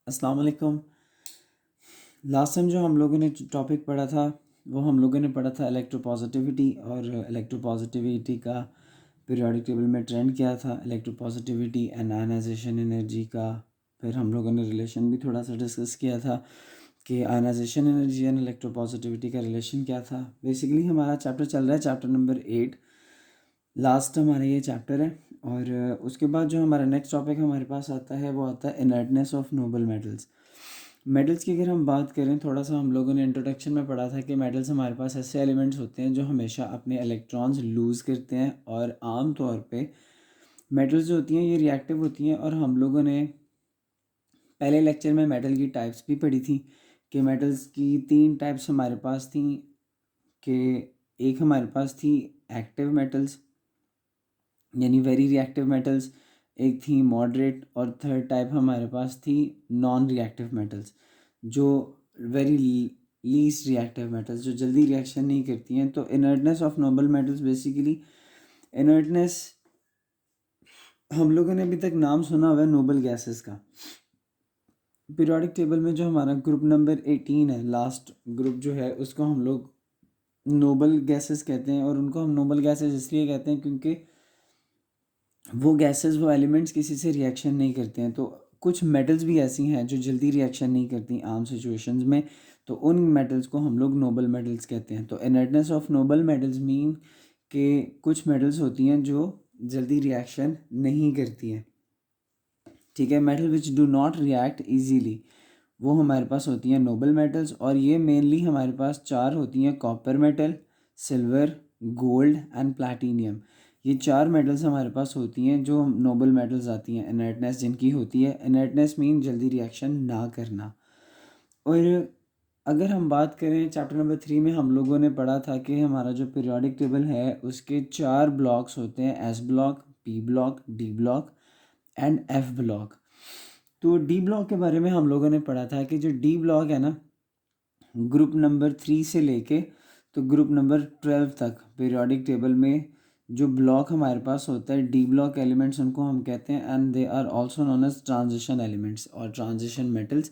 अस्सलाम वालेकुम। Last time जो हम लोगों ने टॉपिक पढ़ा था वो हम लोगों ने पढ़ा था इलेक्ट्रोपॉजिटिविटी और इलेक्ट्रोपॉजिटिविटी का पीरियोडिक टेबल में ट्रेंड क्या था, इलेक्ट्रोपॉजिटिविटी एंड आयनाइजेशन एनर्जी का। फिर हम लोगों ने रिलेशन भी थोड़ा सा डिस्कस किया था कि आयनाइजेशन एनर्जी एंड इलेक्ट्रोपॉजिटिविटी का रिलेशन क्या था। बेसिकली हमारा चैप्टर चल रहा है चैप्टर नंबर 8, लास्ट हमारा ये चैप्टर है। और उसके बाद जो हमारा नेक्स्ट टॉपिक हमारे पास आता है वो आता है inertness of noble metals. Metals की अगर हम बात करें, थोड़ा सा हम लोगों ने इंट्रोडक्शन में पढ़ा था कि मेटल्स हमारे पास ऐसे एलिमेंट्स होते हैं जो हमेशा अपने इलेक्ट्रॉन्स लूज़ करते हैं। और आम तौर पे मेटल्स जो होती हैं ये रिएक्टिव होती हैं। और हम लोगों ने पहले लेक्चर में मेटल की टाइप्स भी पढ़ी थी कि मेटल्स की 3 टाइप्स हमारे पास थी। कि एक हमारे पास थी एक्टिव मेटल्स यानी वेरी रिएक्टिव मेटल्स, एक थी मॉडरेट, और थर्ड टाइप हमारे पास थी नॉन रिएक्टिव मेटल्स जो वेरी लीस्ट रिएक्टिव मेटल्स जो जल्दी रिएक्शन नहीं करती हैं। तो inertness of noble metals, basically inertness, हम लोगों ने अभी तक नाम सुना हुआ है नोबल गैसेस का। पीरियोडिक टेबल में जो हमारा ग्रुप नंबर 18 है, लास्ट ग्रुप जो है, उसको हम लोग नोबल गैसेस कहते हैं। और उनको हम नोबल गैसेस इसलिए कहते हैं क्योंकि वो गैसेस, वो एलिमेंट्स किसी से रिएक्शन नहीं करते हैं। तो कुछ मेटल्स भी ऐसी हैं जो जल्दी रिएक्शन नहीं करती आम सिचुएशंस में, तो उन मेटल्स को हम लोग नोबल मेटल्स कहते हैं। तो inertness of noble metals mean कि कुछ मेटल्स होती हैं जो जल्दी रिएक्शन नहीं करती हैं। ठीक है, metal which do not react easily, वो हमारे पास होती हैं नोबल मेटल्स। और ये मेनली हमारे पास 4 होती हैं: copper metal, silver, gold and platinum. ये 4 मेटल्स हमारे पास होती हैं जो नोबल मेटल्स आती हैं। इनर्टनेस जिनकी होती है, इनर्टनेस मीन जल्दी रिएक्शन ना करना। और अगर हम बात करें चैप्टर नंबर 3 में हम लोगों ने पढ़ा था कि हमारा जो पीरियोडिक टेबल है उसके 4 ब्लॉक्स होते हैं: S block, P block, D block and F block. तो डी ब्लॉक के बारे में हम लोगों ने पढ़ा था कि जो डी ब्लॉक है ना, ग्रुप नंबर 3 से लेके तो ग्रुप नंबर 12 तक पीरियोडिक टेबल में जो ब्लॉक हमारे पास होता है, डी ब्लॉक एलिमेंट्स उनको हम कहते हैं। And they are also known as transition elements और ट्रांजिशन मेटल्स।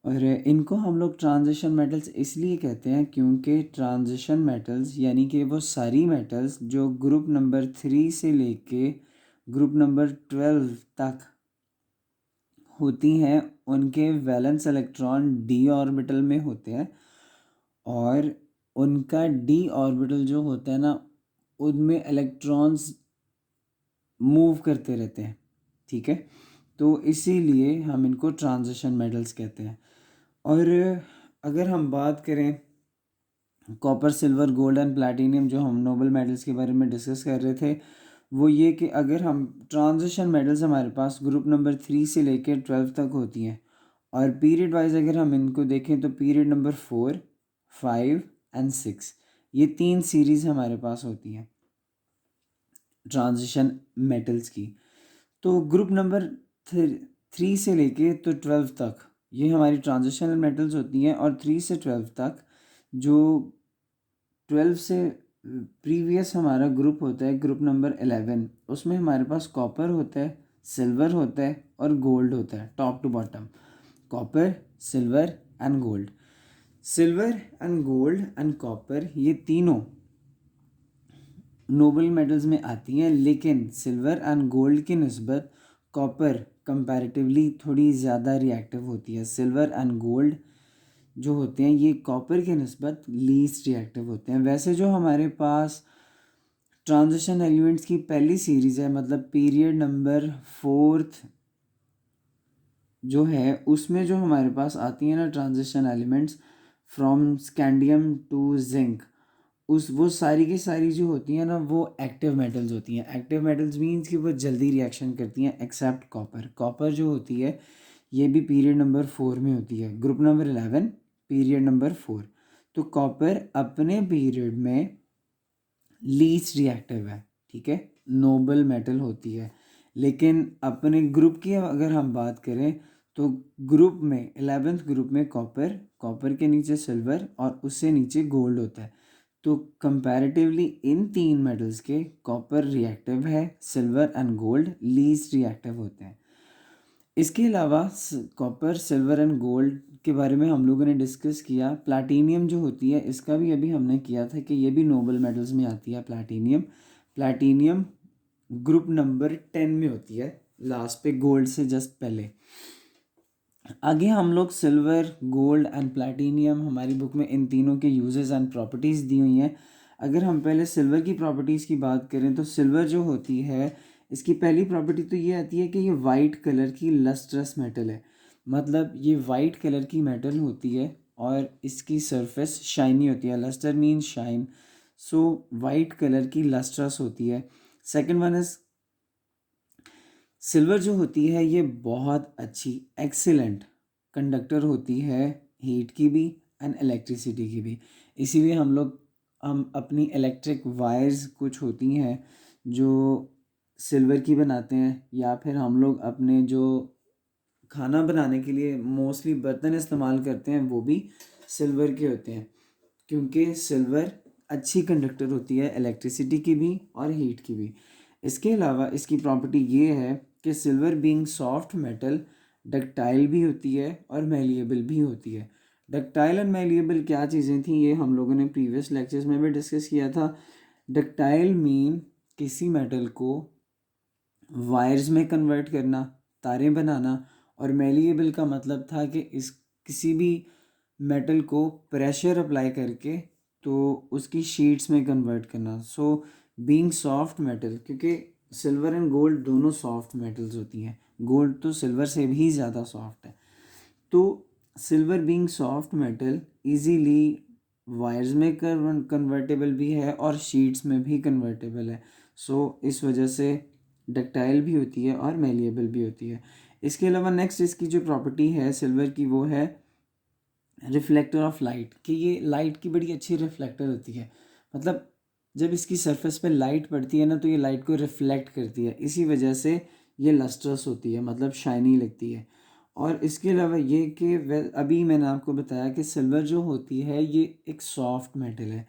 और इनको हम लोग ट्रांजिशन मेटल्स इसलिए कहते हैं क्योंकि ट्रांजिशन मेटल्स यानी कि वो सारी मेटल्स जो ग्रुप नंबर 3 से लेके ग्रुप नंबर 12 तक होती हैं, उनके वैलेंस इलेक्ट्रॉन डी ऑर्बिटल में होते हैं। और उनका डी ऑर्बिटल जो होता है ना, उनमें इलेक्ट्रॉन्स मूव करते रहते हैं। ठीक है, तो इसीलिए हम इनको ट्रांजिशन मेटल्स कहते हैं। और अगर हम बात करें copper, silver, gold and platinum, जो हम नोबल मेटल्स के बारे में डिस्कस कर रहे थे, वो ये कि अगर हम ट्रांजिशन मेटल्स हमारे पास ग्रुप नंबर 3 से लेकर 12 तक होती हैं। और पीरियड वाइज अगर हम इनको देखें तो पीरियड नंबर 4, 5 एंड 6, ये 3 सीरीज़ हमारे पास होती हैं ट्रांजिशन मेटल्स की। तो ग्रुप नंबर 3 से लेके तो 12 तक ये हमारी ट्रांजिशनल मेटल्स होती हैं। और 3 से 12 तक जो 12 से प्रीवियस हमारा ग्रुप होता है, ग्रुप नंबर 11, उसमें हमारे पास कॉपर होता है, सिल्वर होता है और गोल्ड होता है। Top to bottom copper, silver and gold. Silver and gold and copper ये तीनों नोबल मेटल्स में आती हैं, लेकिन सिल्वर एंड गोल्ड की निस्बत कॉपर कंपैरेटिवली थोड़ी ज़्यादा रिएक्टिव होती है। सिल्वर एंड गोल्ड जो होते हैं ये कॉपर के निस्बत लीस्ट रिएक्टिव होते हैं। वैसे जो हमारे पास ट्रांजिशन एलिमेंट्स की पहली सीरीज़ है, मतलब पीरियड नंबर 4 जो है, उसमें जो हमारे पास आती है ना transition elements from scandium to zinc, उस वो सारी की सारी जो होती हैं ना वो एक्टिव मेटल्स होती हैं। एक्टिव मेटल्स मीन्स कि वो जल्दी रिएक्शन करती हैं एक्सेप्ट कॉपर। कॉपर जो होती है ये भी पीरियड नंबर 4 में होती है, ग्रुप नंबर 11 पीरियड नंबर 4। तो कॉपर अपने पीरियड में लीस्ट रिएक्टिव है, ठीक है, नोबल मेटल होती है। लेकिन अपने ग्रुप की अगर हम बात करें तो ग्रुप में 11th ग्रुप में कॉपर, कॉपर के नीचे सिल्वर और उससे नीचे गोल्ड होता है। तो कंपैरेटिवली इन 3 मेटल्स के कॉपर रिएक्टिव है, silver and gold least reactive होते हैं। इसके अलावा कॉपर, सिल्वर एंड गोल्ड के बारे में हम लोगों ने डिस्कस किया। प्लैटिनियम जो होती है इसका भी अभी हमने किया था कि ये भी नोबल मेटल्स में आती है। प्लैटिनियम ग्रुप नंबर 10 में होती है, लास्ट पे गोल्ड से जस्ट पहले। आगे हम लोग सिल्वर, गोल्ड एंड प्लैटिनियम, हमारी बुक में इन तीनों के यूजेस एंड प्रॉपर्टीज़ दी हुई हैं। अगर हम पहले सिल्वर की प्रॉपर्टीज़ की बात करें तो सिल्वर जो होती है इसकी पहली प्रॉपर्टी तो ये आती है कि ये वाइट कलर की लस्ट्रस मेटल है। मतलब ये वाइट कलर की मेटल होती है और इसकी सरफेस शाइनी होती है। Lustre mean shine, so white colour की लस्ट्रस होती है। सेकंड वन इज सिल्वर जो होती है ये बहुत अच्छी एक्सीलेंट कंडक्टर होती है, हीट की भी एंड इलेक्ट्रिसिटी की भी। इसीलिए हम अपनी इलेक्ट्रिक वायर्स कुछ होती हैं जो सिल्वर की बनाते हैं, या फिर हम लोग अपने जो खाना बनाने के लिए मोस्टली बर्तन इस्तेमाल करते हैं वो भी सिल्वर के होते हैं, क्योंकि सिल्वर अच्छी कंडक्टर होती है इलेक्ट्रिसिटी की भी और हीट की भी। इसके अलावा इसकी प्रॉपर्टी ये है कि silver being soft metal ductile भी होती है और मेलिएबल भी होती है। डक्टाइल एंड मेलिएबल क्या चीज़ें थी ये हम लोगों ने प्रीवियस लेक्चर्स में भी डिस्कस किया था। डक्टाइल मीन किसी मेटल को वायर्स में कन्वर्ट करना, तारें बनाना, और मेलिएबल का मतलब था कि इस किसी भी मेटल को प्रेशर अप्लाई करके तो उसकी शीट्स में कन्वर्ट करना। सो बीइंग सॉफ्ट मेटल, क्योंकि सिल्वर एंड गोल्ड दोनों सॉफ्ट मेटल्स होती हैं, गोल्ड तो सिल्वर से भी ज़्यादा सॉफ्ट है। तो silver being soft metal easily wires में कन्वर्टेबल भी है और शीट्स में भी कन्वर्टेबल है। सो इस वजह से डक्टाइल भी होती है और मेलिएबल भी होती है। इसके अलावा नेक्स्ट इसकी जो प्रॉपर्टी है सिल्वर की वो है रिफ्लेक्टर ऑफ लाइट, कि ये लाइट की बड़ी अच्छी रिफ्लेक्टर होती है। मतलब जब इसकी सरफेस पे लाइट पड़ती है ना तो ये लाइट को रिफ्लेक्ट करती है, इसी वजह से ये लस्ट्रस होती है, मतलब शाइनी लगती है। और इसके अलावा ये कि अभी मैंने आपको बताया कि सिल्वर जो होती है ये एक सॉफ्ट मेटल है।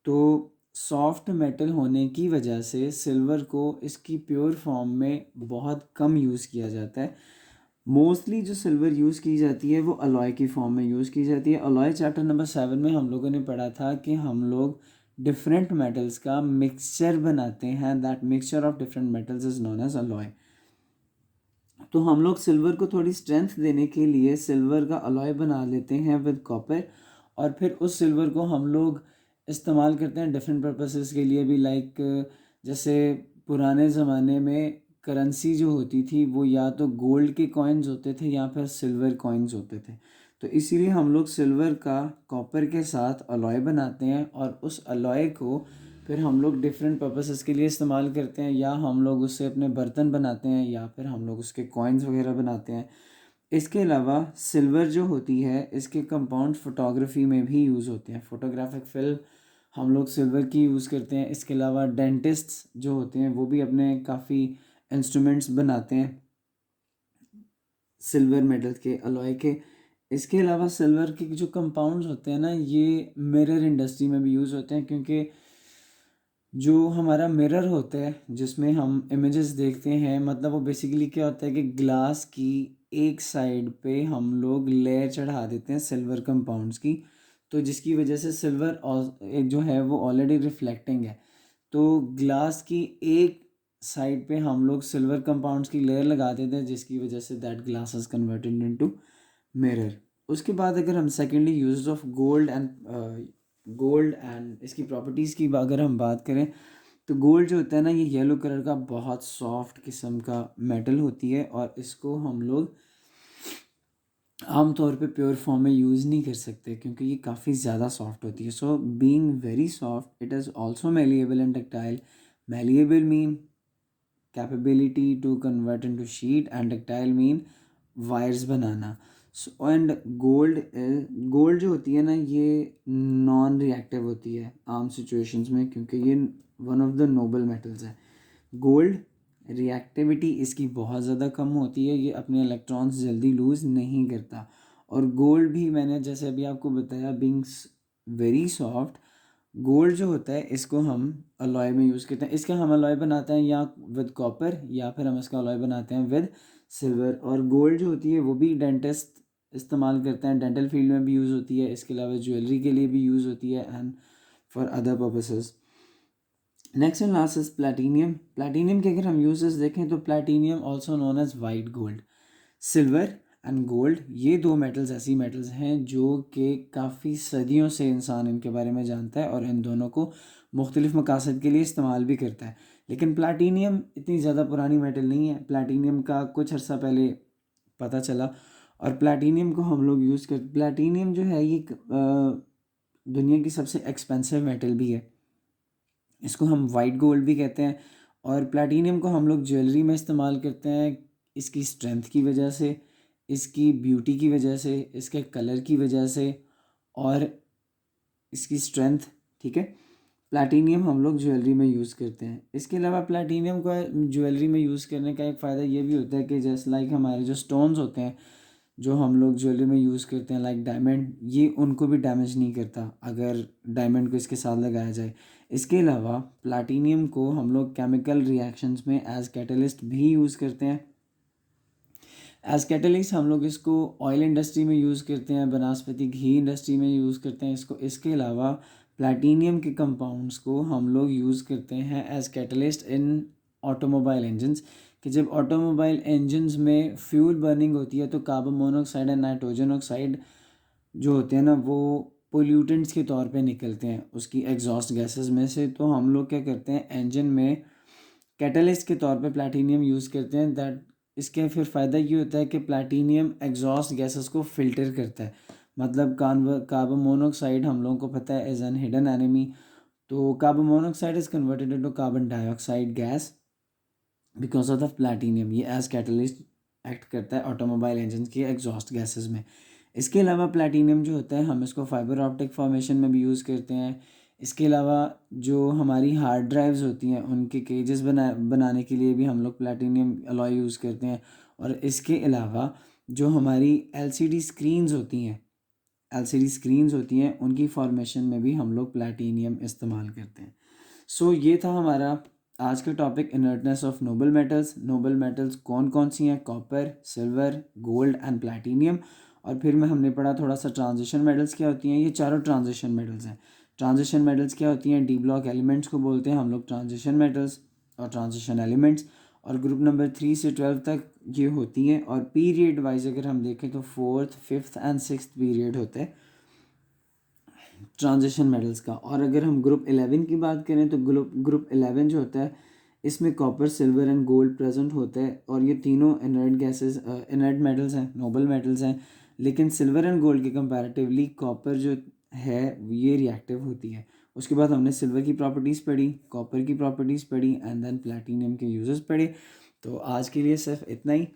तो सॉफ्ट मेटल होने की वजह से सिल्वर को इसकी प्योर फॉर्म में बहुत कम यूज़ किया जाता है। मोस्टली जो सिल्वर यूज़ की जाती है वो अलॉय की फॉर्म में यूज़ की जाती है। अलॉय चैप्टर नंबर 7 में हम लोगों ने पढ़ा था कि हम लोग डिफरेंट मेटल्स का मिक्सचर बनाते हैं, that mixture of different metals is known as alloy. तो हम लोग सिल्वर को थोड़ी स्ट्रेंथ देने के लिए सिल्वर का अलॉय बना लेते हैं विद कॉपर, और फिर उस सिल्वर को हम लोग इस्तेमाल करते हैं डिफरेंट पर्पसेस के लिए भी। लाइक जैसे पुराने ज़माने में करेंसी जो होती थी वो या तो गोल्ड के कॉइन्स होते थे या फिर सिल्वर कॉइन्स होते थे। तो इसीलिए हम लोग सिल्वर का कॉपर के साथ अलॉय बनाते हैं और उस अलॉय को फिर हम लोग डिफरेंट पर्पसेस के लिए इस्तेमाल करते हैं, या हम लोग उससे अपने बर्तन बनाते हैं या फिर हम लोग उसके कॉइन्स वगैरह बनाते हैं। इसके अलावा सिल्वर जो होती है इसके कंपाउंड फोटोग्राफी में भी यूज़ होते हैं। फोटोग्राफिक फिल्म हम लोग सिल्वर की यूज़ करते हैं। इसके अलावा डेंटिस्ट्स जो होते हैं वो भी अपने काफ़ी इंस्ट्रूमेंट्स बनाते हैं सिल्वर मेटल के, अलॉय के। इसके अलावा सिल्वर के जो कंपाउंड्स होते हैं ना ये मिरर इंडस्ट्री में भी यूज़ होते हैं, क्योंकि जो हमारा मिरर होता है जिसमें हम इमेजेस देखते हैं, मतलब वो बेसिकली क्या होता है कि ग्लास की एक साइड पे हम लोग लेयर चढ़ा देते हैं सिल्वर कंपाउंड्स की, तो जिसकी वजह से सिल्वर एक जो है वो ऑलरेडी रिफ्लेक्टिंग है। तो ग्लास की एक साइड पे हम लोग सिल्वर कंपाउंड्स की लेयर लगा देते हैं जिसकी वजह say that glass is converted into mirror. उसके बाद अगर हम secondly use of gold and इसकी प्रॉपर्टीज़ की अगर हम बात करें तो गोल्ड जो होता है ना ये येलो कलर का बहुत सॉफ्ट किस्म का मेटल होती है, और इसको हम लोग आमतौर पे प्योर फॉर्म में यूज़ नहीं कर सकते क्योंकि ये काफ़ी ज़्यादा सॉफ्ट होती है। So being very soft it is also malleable and ductile. Malleable mean capability to convert into sheet and ductile mean wires बनाना। सो एंड गोल्ड जो होती है ना ये नॉन रिएक्टिव होती है आम सिचुएशंस में, क्योंकि ये one of the noble metals है। गोल्ड रिएक्टिविटी इसकी बहुत ज़्यादा कम होती है, ये अपने इलेक्ट्रॉन्स जल्दी लूज़ नहीं करता। और गोल्ड भी मैंने जैसे अभी आपको बताया बीइंग वेरी सॉफ्ट, गोल्ड जो होता है इसको हम अलॉय में यूज़ करते हैं। इसका हम अलॉय बनाते हैं या विद कॉपर या फिर हम इसका अलॉय बनाते हैं विद सिल्वर। और गोल्ड जो होती है वो भी डेंटिस्ट इस्तेमाल करते हैं, डेंटल फील्ड में भी यूज़ होती है, इसके अलावा ज्वेलरी के लिए भी यूज़ होती है and for other purposes. Next and last is platinum. Platinum के अगर हम यूजेस देखें तो platinum also known as white gold. Silver and gold ये दो मेटल्स ऐसी मेटल्स हैं जो कि काफ़ी सदियों से इंसान इनके बारे में जानता है और इन दोनों को मुख्तलिफ मकासद के लिए इस्तेमाल भी करता है। लेकिन प्लैटिनियम इतनी ज़्यादा पुरानी मेटल नहीं है, प्लैटिनियम का कुछ अर्सा पहले पता चला और प्लैटिनियम को हम लोग यूज़ कर प्लैटिनियम जो है ये दुनिया की सबसे एक्सपेंसिव मेटल भी है, इसको हम वाइट गोल्ड भी कहते हैं। और प्लैटिनियम को हम लोग ज्वेलरी में इस्तेमाल करते हैं इसकी स्ट्रेंथ की वजह से, इसकी ब्यूटी की वजह से, इसके कलर की वजह से और इसकी स्ट्रेंथ, ठीक है। प्लैटिनियम हम लोग ज्वेलरी में यूज़ करते हैं। इसके अलावा प्लैटिनियम को ज्वेलरी में यूज़ करने का एक फ़ायदा ये भी होता है कि जैसे लाइक हमारे जो स्टोन्स होते हैं जो हम लोग ज्वेलरी में यूज़ करते हैं लाइक डायमंड, ये उनको भी डैमेज नहीं करता अगर डायमंड को इसके साथ लगाया जाए। इसके अलावा प्लैटिनियम को हम लोग केमिकल रिएक्शंस में एज कैटलिस्ट भी यूज़ करते हैं। एज कैटलिस्ट हम लोग इसको ऑयल इंडस्ट्री में यूज़ करते हैं, बनस्पति घी इंडस्ट्री में यूज़ करते हैं इसको। इसके अलावा प्लैटिनियम के कंपाउंड्स को हम लोग यूज़ करते हैं as catalyst in automobile engines, कि जब ऑटोमोबाइल इंजन्स में फ्यूल बर्निंग होती है तो carbon monoxide and nitrogen oxide जो होते हैं ना वो पोल्यूटेंट्स के तौर पे निकलते हैं उसकी एग्जॉस्ट गैसेस में से। तो हम लोग क्या करते हैं इंजन में कैटलिस्ट के तौर पे प्लैटिनियम यूज़ करते हैं। दैट इसके फिर फ़ायदा ये होता है कि प्लैटिनियम एग्जॉस्ट गैसेस को फ़िल्टर करता है। मतलब कार्बन मोनोऑक्साइड हम लोगों को पता है एज एन हिडन एनिमी, तो carbon monoxide is converted into carbon dioxide gas because of the platinum. ये एज कैटलिस्ट एक्ट करता है ऑटोमोबाइल इंजन की एग्जॉस्ट गैसेस में। इसके अलावा प्लैटिनियम जो होता है हम इसको फाइबर ऑप्टिक फॉर्मेशन में भी यूज़ करते हैं। इसके अलावा जो हमारी हार्ड ड्राइव्स होती हैं उनके केजेस बनाने के लिए भी हम लोग प्लैटिनियम अलॉय यूज़ करते हैं। और इसके अलावा जो हमारी एलसीडी स्क्रीन्स होती हैं उनकी फॉर्मेशन में भी हम लोग प्लैटिनियम इस्तेमाल करते हैं। सो ये था हमारा आज का topic, inertness of noble metals. Noble metals कौन कौन सी हैं? Copper, silver, gold and platinum. और फिर में हमने पढ़ा थोड़ा सा ट्रांजिशन मेटल्स क्या होती हैं। ये चारों ट्रांजिशन मेटल्स हैं। ट्रांजिशन मेटल्स क्या होती हैं? डी ब्लॉक एलिमेंट्स को बोलते हैं हम लोग ट्रांजिशन मेटल्स और ट्रांजिशन एलिमेंट्स। और ग्रुप नंबर 3 से 12 तक ये होती हैं। और पीरियड वाइज अगर हम देखें तो 4th, 5th and 6th period होते हैं ट्रांजिशन मेटल्स का। और अगर हम ग्रुप 11 की बात करें तो ग्रुप 11 जो होता है इसमें copper, silver and gold present होता है। और ये तीनों इनर्ट गैसेस, इनर्ट मेटल्स हैं, नोबल मेटल्स हैं। लेकिन सिल्वर एंड गोल्ड के कंपैरेटिवली कॉपर जो है ये रिएक्टिव होती है। उसके बाद हमने सिल्वर की प्रॉपर्टीज़ पढ़ी, कॉपर की प्रॉपर्टीज़ पढ़ी एंड देन प्लैटिनियम के यूजेस पढ़े। तो आज के लिए सिर्फ इतना ही।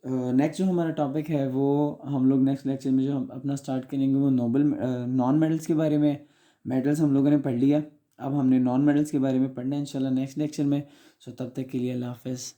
नेक्स्ट जो हमारा टॉपिक है वो हम लोग नेक्स्ट लेक्चर में जो हम अपना स्टार्ट करेंगे वो नॉन मेटल्स के बारे में। मेटल्स हम लोगों ने पढ़ लिया, अब हमने नॉन मेटल्स के बारे में पढ़ना है इंशाल्लाह नेक्स्ट लेक्चर में। सो तब तक के लिए अल्लाह हाफ़िज़।